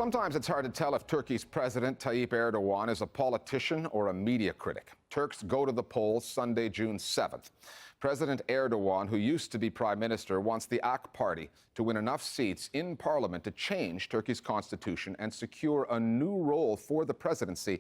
Sometimes it's hard to tell if Turkey's President Tayyip Erdogan is a politician or a media critic. Turks go to the polls Sunday, June 7th. President Erdogan, who used to be prime minister, wants the AK party to win enough seats in parliament to change Turkey's constitution and secure a new role for the presidency,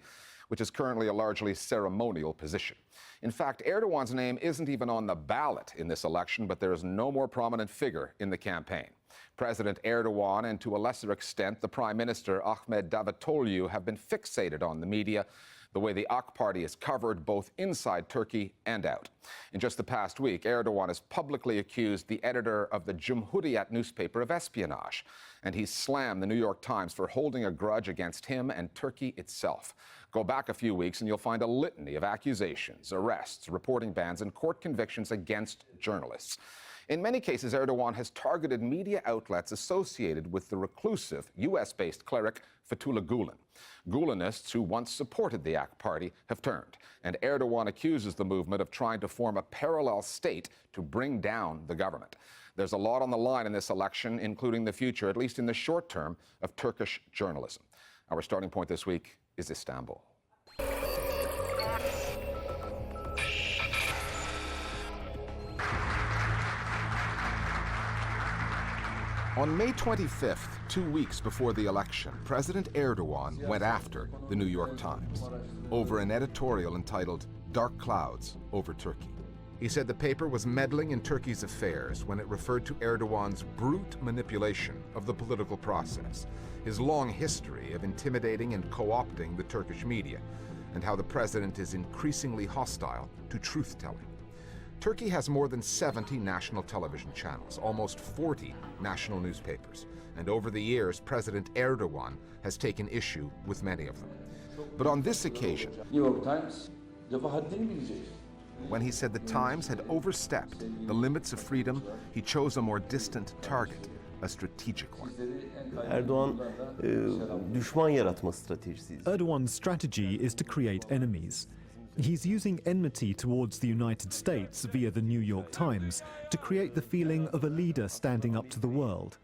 which is currently a largely ceremonial position. In fact, Erdogan's name isn't even on the ballot in this election, but there is no more prominent figure in the campaign. President Erdogan and, to a lesser extent, the Prime Minister Ahmet Davutoglu have been fixated on the media, the way the AK party is covered both inside Turkey and out. In just the past week, Erdogan has publicly accused the editor of the Cumhuriyet newspaper of espionage, and he's slammed the New York Times for holding a grudge against him and Turkey itself. Go back a few weeks and you'll find a litany of accusations, arrests, reporting bans, and court convictions against journalists. In many cases, Erdogan has targeted media outlets associated with the reclusive US-based cleric Fethullah Gulen. Gulenists who once supported the AK party have turned, and Erdogan accuses the movement of trying to form a parallel state to bring down the government. There's a lot on the line in this election, including the future, at least in the short term, of Turkish journalism. Our starting point this week is Istanbul. On May 25th, 2 weeks before the election, President Erdogan went after the New York Times over an editorial entitled "Dark Clouds Over Turkey." He said the paper was meddling in Turkey's affairs when it referred to Erdogan's brute manipulation of the political process, his long history of intimidating and co-opting the Turkish media, and how the president is increasingly hostile to truth-telling. Turkey has more than 70 national television channels, almost 40 national newspapers, and over the years, President Erdogan has taken issue with many of them. But on this occasion, New York Times, when he said the Times had overstepped the limits of freedom, he chose a more distant target, a strategic one. Erdogan's strategy is to create enemies. He's using enmity towards the United States via the New York Times to create the feeling of a leader standing up to the world.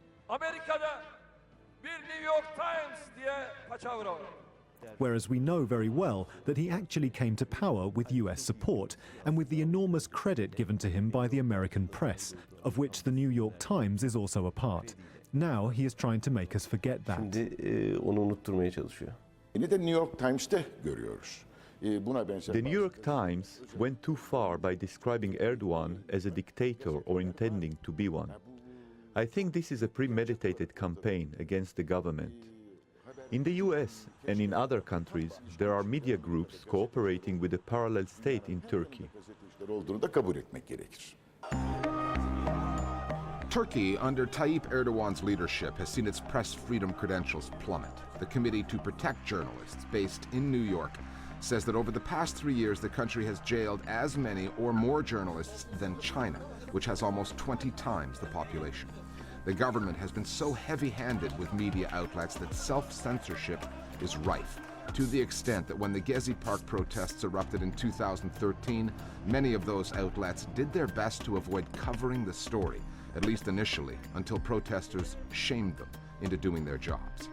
Whereas we know very well that he actually came to power with US support and with the enormous credit given to him by the American press, of which the New York Times is also a part. Now he is trying to make us forget that. The New York Times went too far by describing Erdogan as a dictator or intending to be one. I think this is a premeditated campaign against the government. In the US and in other countries, there are media groups cooperating with a parallel state in Turkey. Turkey, under Tayyip Erdogan's leadership, has seen its press freedom credentials plummet. The Committee to Protect Journalists, based in New York, says that over the past 3 years, the country has jailed as many or more journalists than China, which has almost 20 times the population. The government has been so heavy-handed with media outlets that self-censorship is rife, to the extent that when the Gezi Park protests erupted in 2013, many of those outlets did their best to avoid covering the story, at least initially, until protesters shamed them into doing their jobs.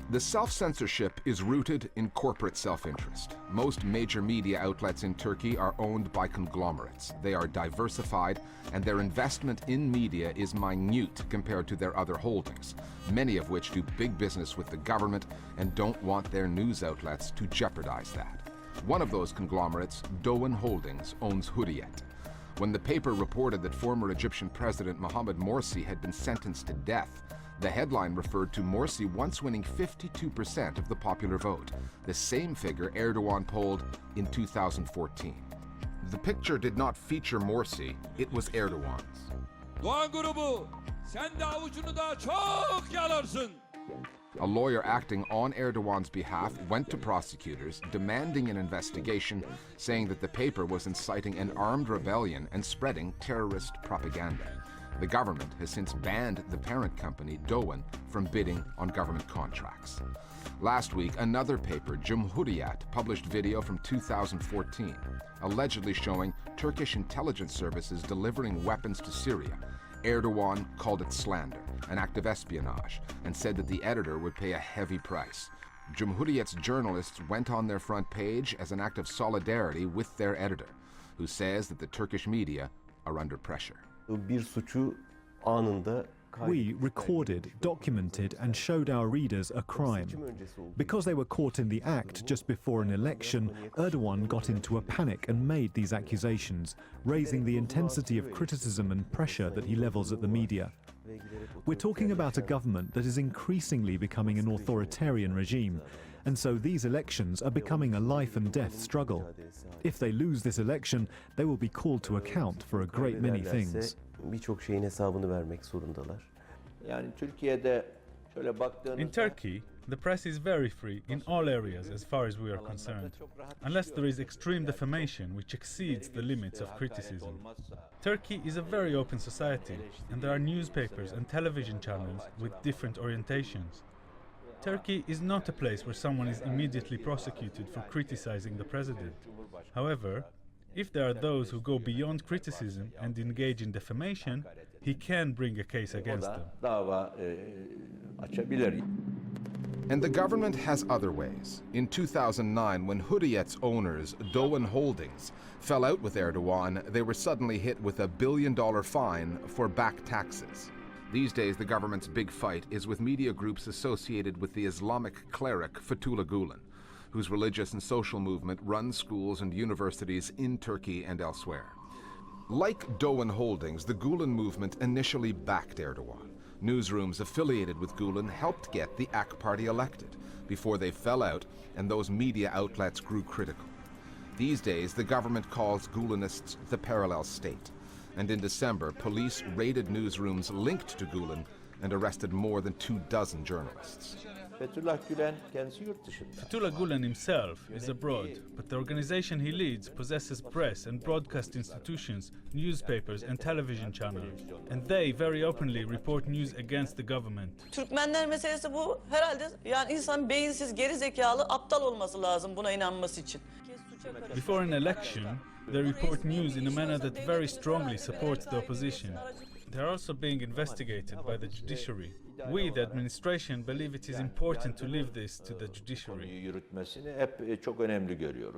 The self-censorship is rooted in corporate self-interest. Most major media outlets in Turkey are owned by conglomerates. They are diversified, and their investment in media is minute compared to their other holdings, many of which do big business with the government and don't want their news outlets to jeopardize that. One of those conglomerates, Doğan Holdings, owns Cumhuriyet. When the paper reported that former Egyptian President Mohamed Morsi had been sentenced to death, the headline referred to Morsi once winning 52% of the popular vote, the same figure Erdogan polled in 2014. The picture did not feature Morsi, it was Erdogan's. A lawyer acting on Erdogan's behalf went to prosecutors demanding an investigation, saying that the paper was inciting an armed rebellion and spreading terrorist propaganda. The government has since banned the parent company, Doğan, from bidding on government contracts. Last week, another paper, Cumhuriyet, published video from 2014, allegedly showing Turkish intelligence services delivering weapons to Syria. Erdogan called it slander, an act of espionage, and said that the editor would pay a heavy price. Cumhuriyet's journalists went on their front page as an act of solidarity with their editor, who says that the Turkish media are under pressure. We recorded, documented, and showed our readers a crime. Because they were caught in the act just before an election, Erdogan got into a panic and made these accusations, raising the intensity of criticism and pressure that he levels at the media. We're talking about a government that is increasingly becoming an authoritarian regime, and so these elections are becoming a life and death struggle. If they lose this election, they will be called to account for a great many things. In Turkey, the press is very free in all areas as far as we are concerned, unless there is extreme defamation which exceeds the limits of criticism. Turkey is a very open society, and there are newspapers and television channels with different orientations. Turkey is not a place where someone is immediately prosecuted for criticizing the president. However, if there are those who go beyond criticism and engage in defamation, he can bring a case against them. And the government has other ways. In 2009, when Cumhuriyet's owners, Doğan Holdings, fell out with Erdogan, they were suddenly hit with a $1 billion fine for back taxes. These days, the government's big fight is with media groups associated with the Islamic cleric Fethullah Gulen, whose religious and social movement runs schools and universities in Turkey and elsewhere. Like Doğan Holdings, the Gulen movement initially backed Erdogan. Newsrooms affiliated with Gulen helped get the AK party elected before they fell out and those media outlets grew critical. These days, the government calls Gulenists the parallel state. And in December, police raided newsrooms linked to Gulen and arrested more than 24 journalists. Fethullah Gulen himself is abroad, but the organization he leads possesses press and broadcast institutions, newspapers and television channels. And they very openly report news against the government. Türkmenler meselesi bu. Herhalde yani insan beyinsiz, geri zekalı, aptal olması lazım buna inanması için. Before an election, they report news in a manner that very strongly supports the opposition. They are also being investigated by the judiciary. We, the administration, believe it is important to leave this to the judiciary.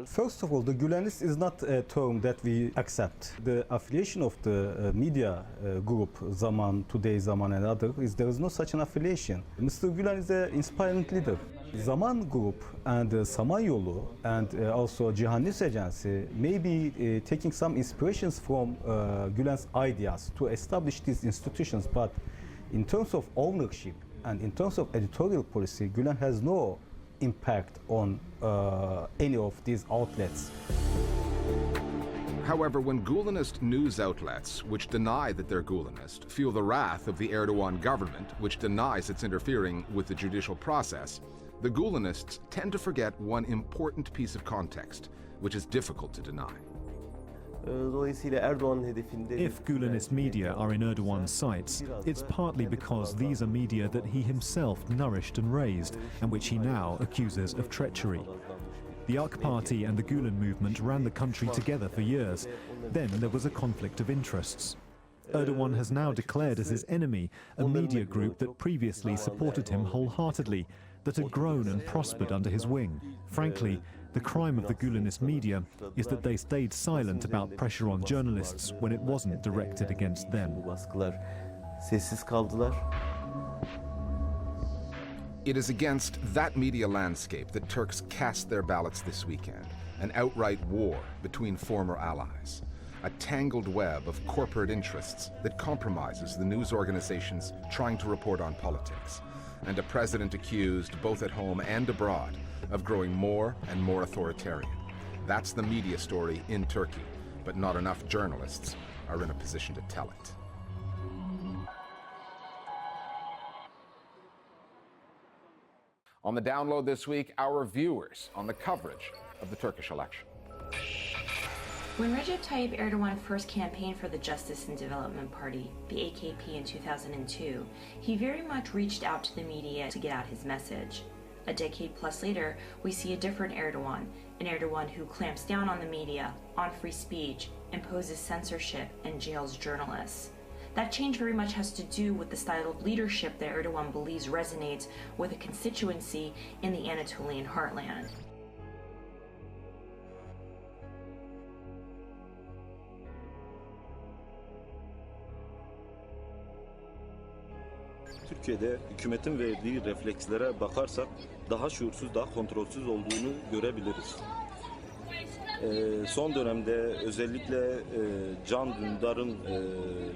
First of all, the Gulenists is not a term that we accept. The affiliation of the media group, Zaman, Today Zaman and others, there is no such an affiliation. Mr. Gulen is an inspiring leader. Zaman Group and Samanyolu and also Cihan News Agency may be taking some inspirations from Gülen's ideas to establish these institutions, but in terms of ownership and in terms of editorial policy, Gulen has no impact on any of these outlets. However, when Gulenist news outlets, which deny that they're Gulenist, feel the wrath of the Erdogan government, which denies it's interfering with the judicial process, the Gulenists tend to forget one important piece of context, which is difficult to deny. If Gulenist media are in Erdogan's sights, it's partly because these are media that he himself nourished and raised, and which he now accuses of treachery. The AK party and the Gulen movement ran the country together for years. Then there was a conflict of interests. Erdogan has now declared as his enemy a media group that previously supported him wholeheartedly, that had grown and prospered under his wing. Frankly, the crime of the Gulenist media is that they stayed silent about pressure on journalists when it wasn't directed against them. It is against that media landscape that Turks cast their ballots this weekend, an outright war between former allies, a tangled web of corporate interests that compromises the news organizations trying to report on politics, and a president accused, both at home and abroad, of growing more and more authoritarian. That's the media story in Turkey, but not enough journalists are in a position to tell it. On the download this week, our viewers on the coverage of the Turkish election. When Recep Tayyip Erdogan first campaigned for the Justice and Development Party, the AKP, in 2002, he very much reached out to the media to get out his message. A decade plus later, we see a different Erdogan, an Erdogan who clamps down on the media, on free speech, imposes censorship, and jails journalists. That change very much has to do with the style of leadership that Erdogan believes resonates with a constituency in the Anatolian heartland. Türkiye'de hükümetin verdiği reflekslere bakarsak daha şuursuz, daha kontrolsüz olduğunu görebiliriz. Son dönemde özellikle Can Dündar'ın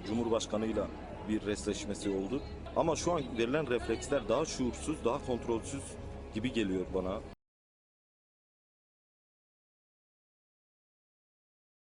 Cumhurbaşkanı'yla bir resleşmesi oldu. Ama şu an verilen refleksler daha şuursuz, daha kontrolsüz gibi geliyor bana.